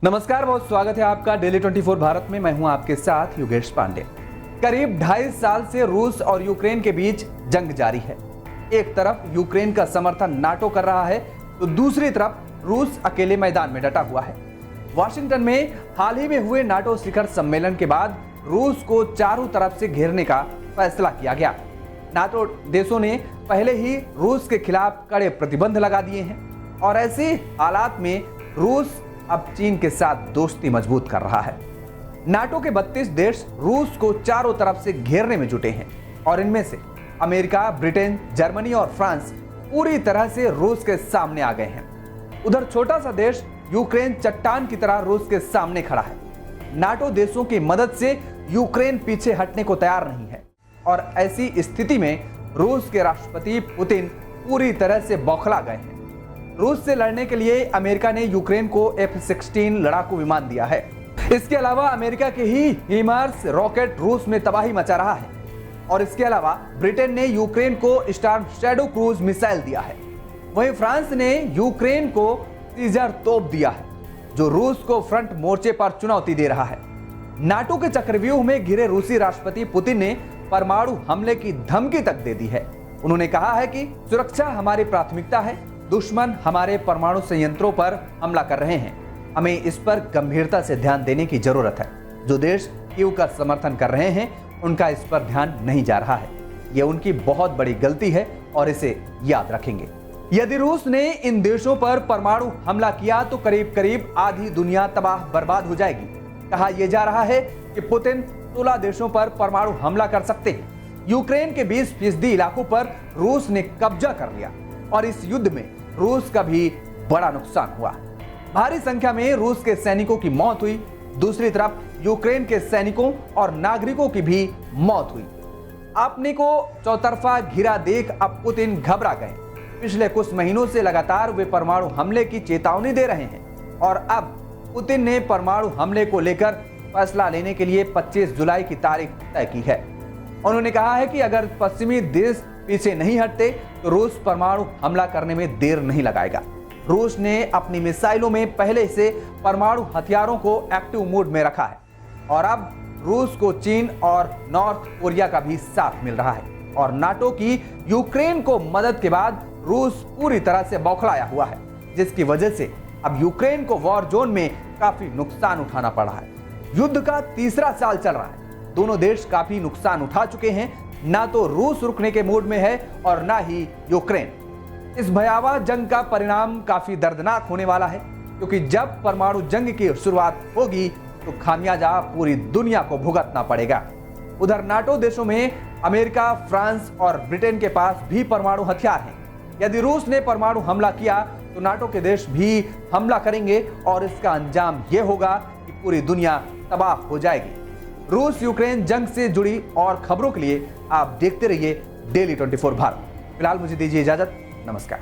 नमस्कार, बहुत स्वागत है आपका डेली 24 भारत में। मैं हूं आपके साथ योगेश पांडे। करीब 2.5 साल से रूस और यूक्रेन के बीच जंग जारी है। एक तरफ यूक्रेन का समर्थन नाटो कर रहा है तो दूसरी तरफ रूस अकेले मैदान में डटा हुआ है। वाशिंगटन में हाल ही में हुए नाटो शिखर सम्मेलन के बाद रूस को चारों तरफ से घेरने का फैसला किया गया। नाटो देशों ने पहले ही रूस के खिलाफ कड़े प्रतिबंध लगा दिए हैं और ऐसे हालात में रूस अब चीन के साथ दोस्ती मजबूत कर रहा है। नाटो के 32 देश रूस को चारों तरफ से घेरने में जुटे हैं और इनमें से अमेरिका, ब्रिटेन, जर्मनी और फ्रांस पूरी तरह से रूस के सामने आ गए हैं। उधर छोटा सा देश यूक्रेन चट्टान की तरह रूस के सामने खड़ा है। नाटो देशों की मदद से यूक्रेन पीछे हटने को तैयार नहीं है और ऐसी स्थिति में रूस के राष्ट्रपति पुतिन पूरी तरह से बौखला गए हैं। रूस से लड़ने के लिए अमेरिका ने यूक्रेन को F-16 लड़ाकू विमान दिया है। इसके अलावा अमेरिका के ही हिमार्स रॉकेट रूस में तबाही मचा रहा है और इसके अलावा ब्रिटेन ने यूक्रेन को स्टॉर्म शैडो क्रूज मिसाइल दिया है। वहीं फ्रांस ने यूक्रेन को सीजर तोप दिया है जो रूस को फ्रंट मोर्चे पर चुनौती दे रहा है। नाटो के चक्रव्यूह में घिरे रूसी राष्ट्रपति पुतिन ने परमाणु हमले की धमकी तक दे दी है। उन्होंने कहा है कि सुरक्षा हमारी प्राथमिकता है, दुश्मन हमारे परमाणु संयंत्रों पर हमला कर रहे हैं, हमें इस पर गंभीरता से ध्यान देने की जरूरत है। जो देश कीव का समर्थन कर रहे हैं उनका इस पर ध्यान नहीं जा रहा है। यह उनकी बहुत बड़ी गलती है और इसे याद रखेंगे। यदि रूस ने इन देशों पर परमाणु हमला किया तो करीब करीब आधी दुनिया तबाह बर्बाद हो जाएगी। कहा यह जा रहा है कि पुतिन 16 देशों पर परमाणु हमला कर सकते हैं। यूक्रेन के 20% इलाकों पर रूस ने कब्जा कर लिया और इस युद्ध में रूस का भी बड़ा नुकसान हुआ। भारी संख्या में रूस के सैनिकों की मौत हुई। दूसरी तरफ यूक्रेन के सैनिकों और नागरिकों की भी मौत हुई। अपने को चौतरफा घिरा देख अब पुतिन घबरा गए। पिछले कुछ महीनों से लगातार वे परमाणु हमले की चेतावनी दे रहे हैं और अब पुतिन ने परमाणु हमले को लेकर फैसला लेने के लिए 25 जुलाई की तारीख तय की है। उन्होंने कहा है कि अगर पश्चिमी देश पीछे नहीं हटते तो रूस परमाणु हमला करने में देर नहीं लगाएगा। रूस ने अपनी मिसाइलों में पहले से परमाणु हथियारों को एक्टिव मोड में रखा है और अब रूस को चीन और नॉर्थ कोरिया का भी साथ मिल रहा है और नाटो की यूक्रेन को मदद के बाद रूस पूरी तरह से बौखलाया हुआ है, जिसकी वजह से अब यूक्रेन को वॉर जोन में काफी नुकसान उठाना पड़ रहा है। युद्ध का तीसरा साल चल रहा है। दोनों देश काफी नुकसान उठा चुके हैं। ना तो रूस रुकने के मूड में है और ना ही यूक्रेन। इस भयावह जंग का परिणाम काफी दर्दनाक होने वाला है क्योंकि जब परमाणु जंग की शुरुआत होगी तो खामियाजा पूरी दुनिया को भुगतना पड़ेगा। उधर नाटो देशों में अमेरिका, फ्रांस और ब्रिटेन के पास भी परमाणु हथियार हैं। यदि रूस ने परमाणु हमला किया तो नाटो के देश भी हमला करेंगे और इसका अंजाम यह होगा कि पूरी दुनिया तबाह हो जाएगी। रूस यूक्रेन जंग से जुड़ी और खबरों के लिए आप देखते रहिए डेली 24 भारत। फिलहाल मुझे दीजिए इजाजत। नमस्कार।